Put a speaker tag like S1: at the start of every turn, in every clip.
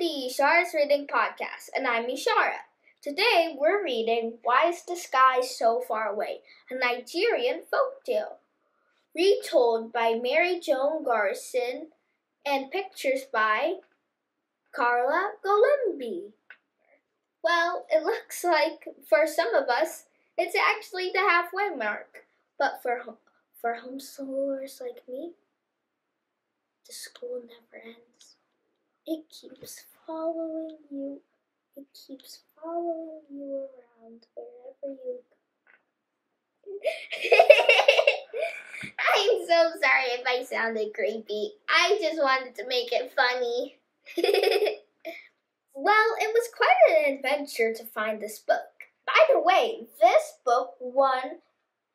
S1: the Ishara's Reading Podcast, and I'm Ishara. Today we're reading Why is the Sky So Far Away? A Nigerian Folktale, retold by Mary Joan Garson, and pictures by Carla Golumbi. Well, it looks like for some of us, it's actually the halfway mark, but for homeschoolers like me, the school never ends. It keeps following you. It keeps following you around wherever you go. I'm so sorry if I sounded creepy. I just wanted to make it funny. Well, it was quite an adventure to find this book. By the way, this book won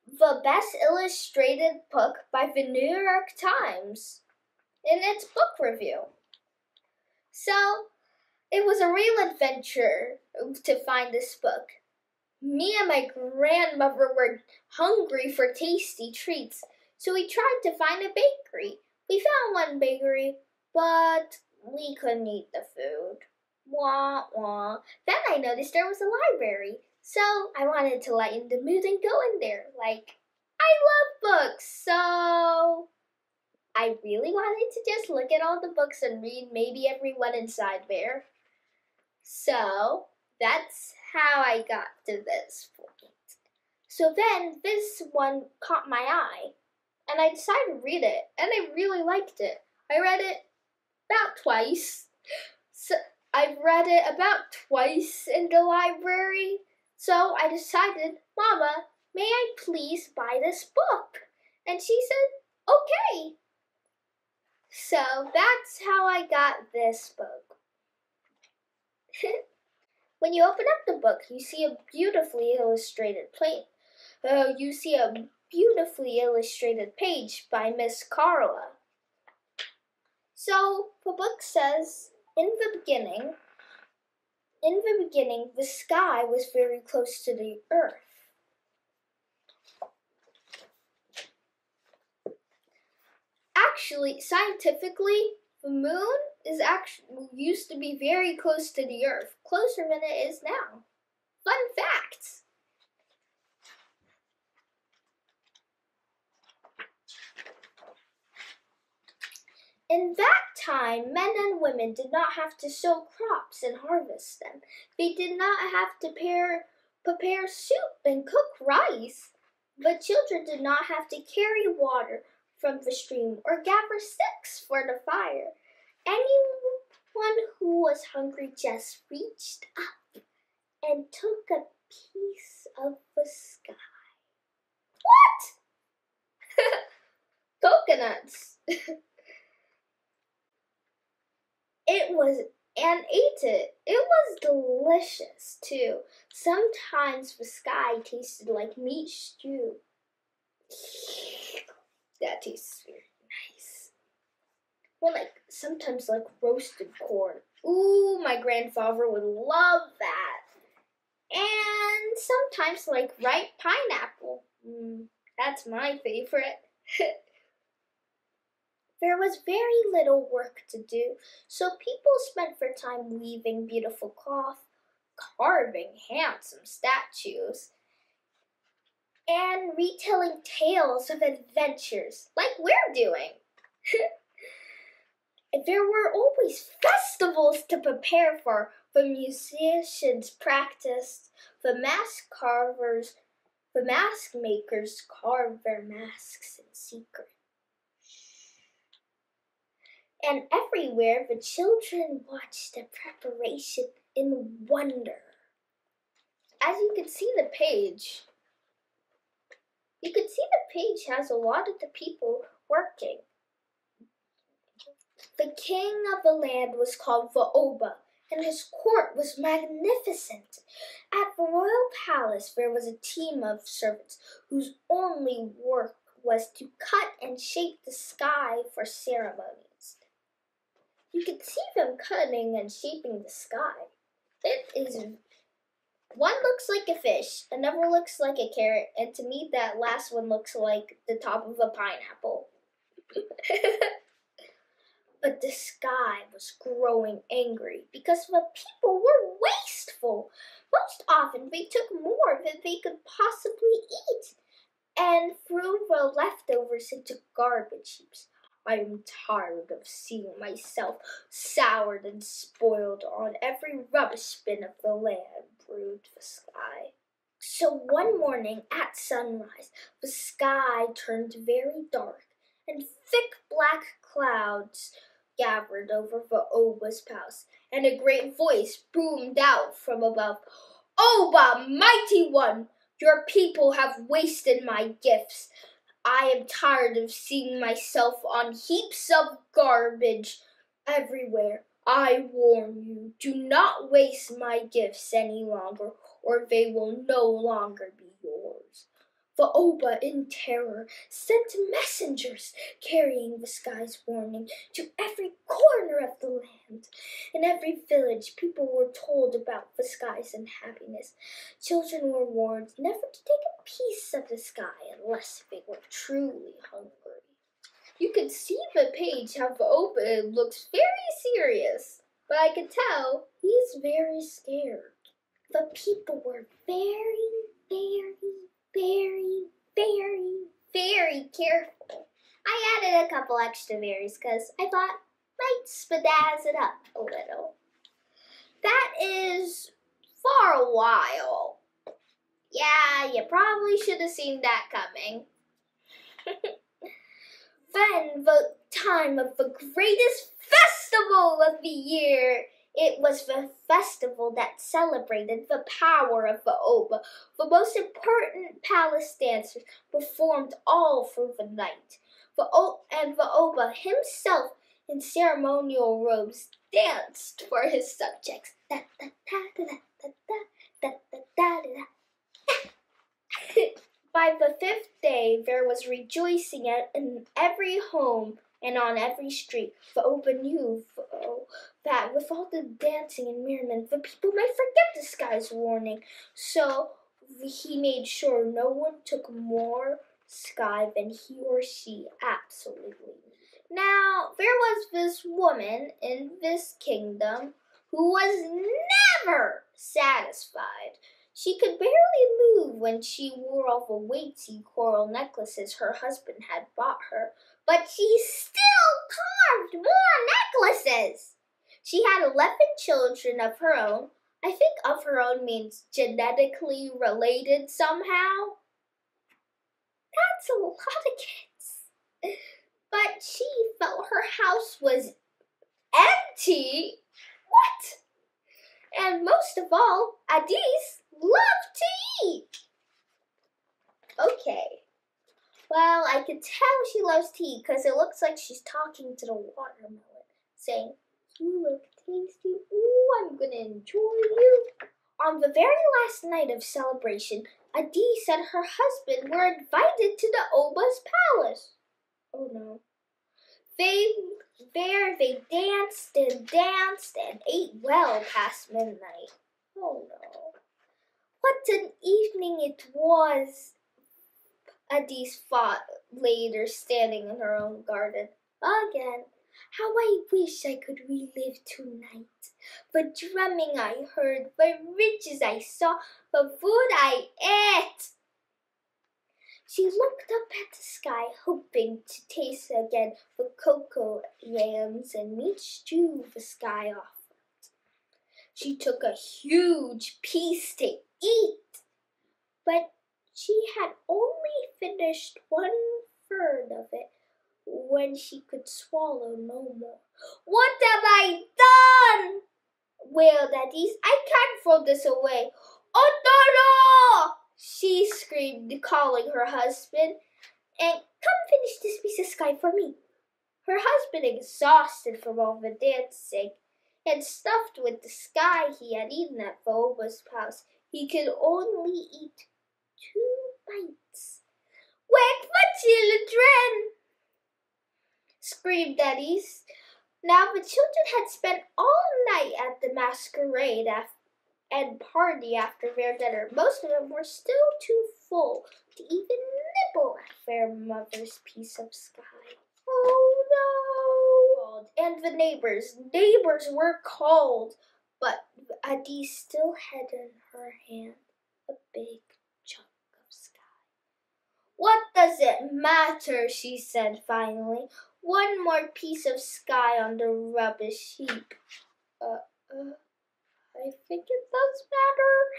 S1: the Best Illustrated Book by the New York Times in its book review. So, it was a real adventure to find this book. Me and my grandmother were hungry for tasty treats, so we tried to find a bakery. We found one bakery, but we couldn't eat the food. Wah, wah. Then I noticed there was a library, so I wanted to lighten the mood and go in there. I love books, so I really wanted to just look at all the books and read maybe every one inside there. So that's how I got to this point. So then this one caught my eye, and I decided to read it, and I really liked it. I read it about twice. So I've read it about twice in the library. So I decided, Mama, may I please buy this book? And she said, okay. So that's how I got this book. When you open up the book, you see a beautifully illustrated page by Miss Carla. So the book says, in the beginning, the sky was very close to the earth. Actually, scientifically, the moon used to be very close to the earth, closer than it is now. Fun fact! In that time, men and women did not have to sow crops and harvest them. They did not have to prepare soup and cook rice. The children did not have to carry water from the stream or gather sticks for the fire. Anyone who was hungry just reached up and took a piece of the sky. What? Coconuts. And ate it. It was delicious too. Sometimes the sky tasted like meat stew. That tastes very nice. Or sometimes roasted corn. Ooh, my grandfather would love that. And sometimes ripe pineapple. That's my favorite. There was very little work to do, so people spent their time weaving beautiful cloth, carving handsome statues, and retelling tales of adventures like we're doing. There were always festivals to prepare for. The musicians practiced, the mask makers carved their masks in secret. And everywhere the children watched the preparation in wonder. As you can see the page, has a lot of the people working. The king of the land was called Vaoba, and his court was magnificent. At the royal palace there was a team of servants whose only work was to cut and shape the sky for ceremonies. You can see them cutting and shaping the sky. One looks like a fish, another looks like a carrot, and to me that last one looks like the top of a pineapple. But the sky was growing angry because the people were wasteful. Most often they took more than they could possibly eat and threw the leftovers into garbage heaps. I am tired of seeing myself soured and spoiled on every rubbish bin of the land, brooded the sky. So one morning at sunrise, the sky turned very dark, and thick black clouds gathered over Vaoba's palace, and a great voice boomed out from above, "Oba, mighty one, your people have wasted my gifts. I am tired of seeing myself on heaps of garbage everywhere. I warn you, do not waste my gifts any longer, or they will no longer be yours." Vaoba, in terror, sent messengers carrying the sky's warning to every corner of the land. In every village, people were told about the sky's unhappiness. Children were warned never to take a piece of the sky unless they were truly hungry. You could see the page how Vaoba looks very serious, but I could tell he's very scared. The people were very, very, very careful. I added a couple extra berries because I thought might spazz it up a little. That is for a while. Yeah, you probably should have seen that coming. Then the time of the greatest festival of the year. It was the festival that celebrated the power of Vaoba. The most important palace dancers performed all through the night. And Vaoba himself, in ceremonial robes, danced for his subjects. By the fifth day, there was rejoicing in every home and on every street. Vaoba knew that with all the dancing and merriment, the people might forget the sky's warning. So he made sure no one took more sky than he or she absolutely needed. Now, there was this woman in this kingdom who was never satisfied. She could barely move when she wore all the weighty coral necklaces her husband had bought her, but she still carved more necklaces. She had 11 children of her own. I think of her own means genetically related somehow. That's a lot of kids. But she felt her house was empty. What? And most of all, Adis loved to eat. Okay. Well, I can tell she loves to eat because it looks like she's talking to the watermelon, saying, "You look tasty. Ooh, I'm going to enjoy you." On the very last night of celebration, Adis and her husband were invited to the Oba's palace. Oh no. They danced and ate well past midnight. Oh no. What an evening it was, Adis thought later, standing in her own garden. Again, how I wish I could relive tonight. The drumming I heard, the riches I saw, the food I ate. She looked up at the sky, hoping to taste again the cocoa yams and meat stew the sky offered. She took a huge piece to eat, but she had only finished 1/3 of it when she could swallow no more. "What have I done?" wailed Adis. "I can't throw this away." "Otoro!" she screamed, calling her husband, "and come finish this piece of sky for me." Her husband, exhausted from all the dancing and stuffed with the sky he had eaten at Vaoba's palace, he could only eat 2 bites. "Wake the children!" screamed Adis. Now the children had spent all night at the masquerade and party after their dinner. Most of them were still too full to even nibble at their mother's piece of sky. "Oh no!" called, and the neighbors were called, but Adi still had in her hand a big chunk of sky. "What does it matter?" she said finally. "One more piece of sky on the rubbish heap. I think it does matter."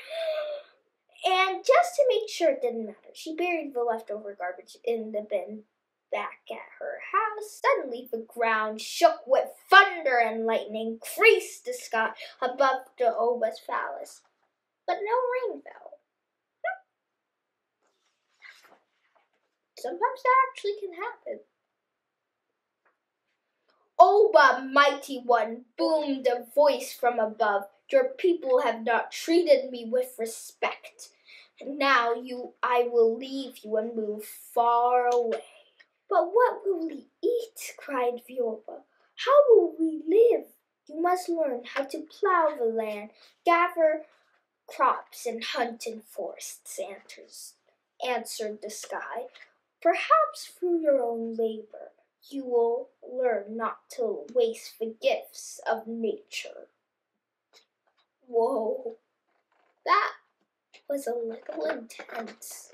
S1: And just to make sure it didn't matter, she buried the leftover garbage in the bin back at her house. Suddenly the ground shook with thunder and lightning creased the sky above the Oba's palace. But no rain fell. Sometimes that actually can happen. "Oba, mighty one," boomed a voice from above, "your people have not treated me with respect. Now I will leave you and move far away." "But what will we eat?" cried Vaoba. "How will we live?" "You must learn how to plow the land, gather crops, and hunt in forests," answered the sky. "Perhaps through your own labor you will learn not to waste the gifts of nature." Whoa, that was a little intense.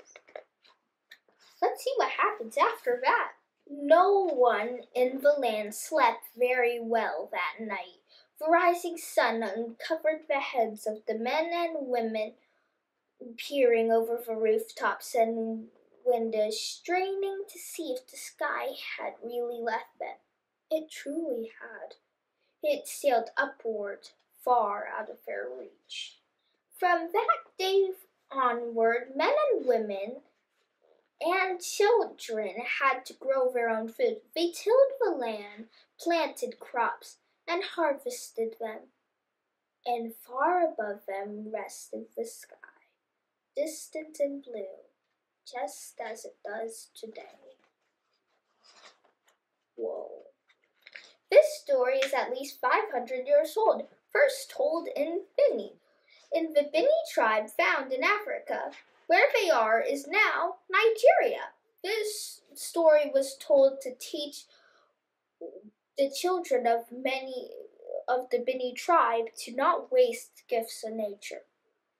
S1: Let's see what happens after that. No one in the land slept very well that night. The rising sun uncovered the heads of the men and women peering over the rooftops and windows, straining to see if the sky had really left them. It truly had. It sailed upward, far out of their reach. From that day onward, men and women and children had to grow their own food. They tilled the land, planted crops, and harvested them. And far above them rested the sky, distant and blue, just as it does today. Whoa. This story is at least 500 years old, first told in the Bini tribe found in Africa. Where they are is now Nigeria. This story was told to teach the children of many of the Bini tribe to not waste gifts of nature.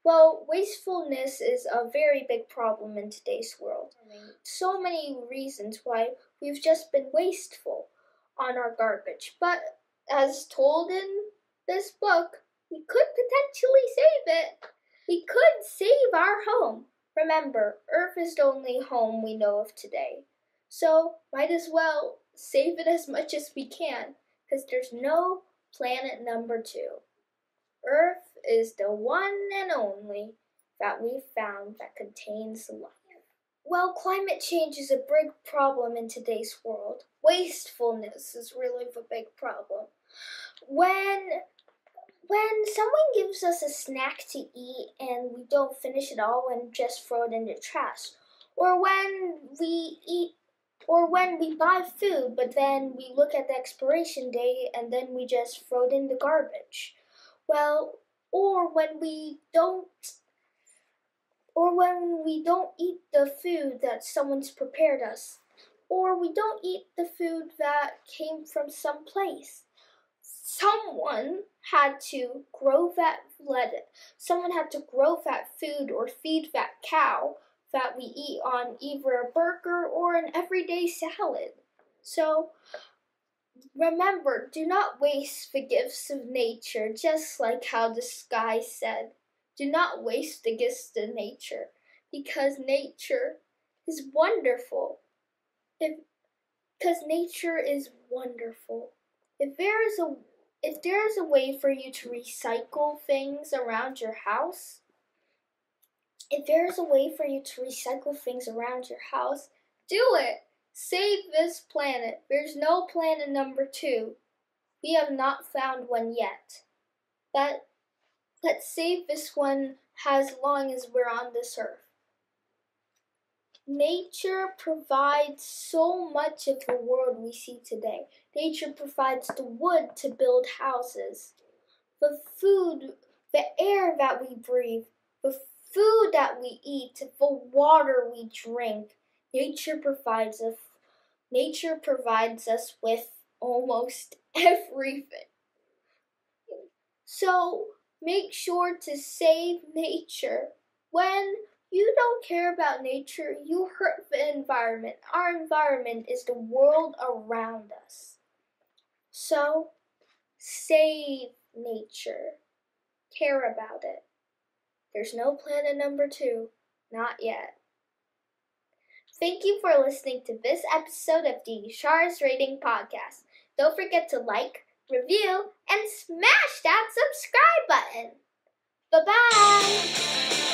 S1: Well, wastefulness is a very big problem in today's world. So many reasons why we've just been wasteful on our garbage. But as told in this book, we could potentially save it. We could save our home. Remember, Earth is the only home we know of today. So might as well save it as much as we can, because there's no planet number 2. Earth is the one and only that we've found that contains life. Well, climate change is a big problem in today's world. Wastefulness is really the big problem. When someone gives us a snack to eat and we don't finish it all and just throw it in the trash, or when we buy food but then we look at the expiration date and then we just throw it in the garbage. Well, or when we don't eat the food that someone's prepared us, or we don't eat the food that came from some place. Someone had to grow that food or feed that cow that we eat on either a burger or an everyday salad. So remember, do not waste the gifts of nature, just like how the sky said. Do not waste the gifts of nature, because nature is wonderful. Because nature is wonderful. If there is a way for you to recycle things around your house, do it. Save this planet. There's no planet number 2. We have not found one yet. But let's save this one as long as we're on this earth. Nature provides so much of the world we see today. Nature provides the wood to build houses, the food, the air that we breathe, the food that we eat, the water we drink. Nature provides us with almost everything. So make sure to save nature. When you don't care about nature, you hurt the environment. Our environment is the world around us. So save nature. Care about it. There's no planet number 2. Not yet. Thank you for listening to this episode of the Ishara's Rating Podcast. Don't forget to like, review, and smash that subscribe button. Bye-bye!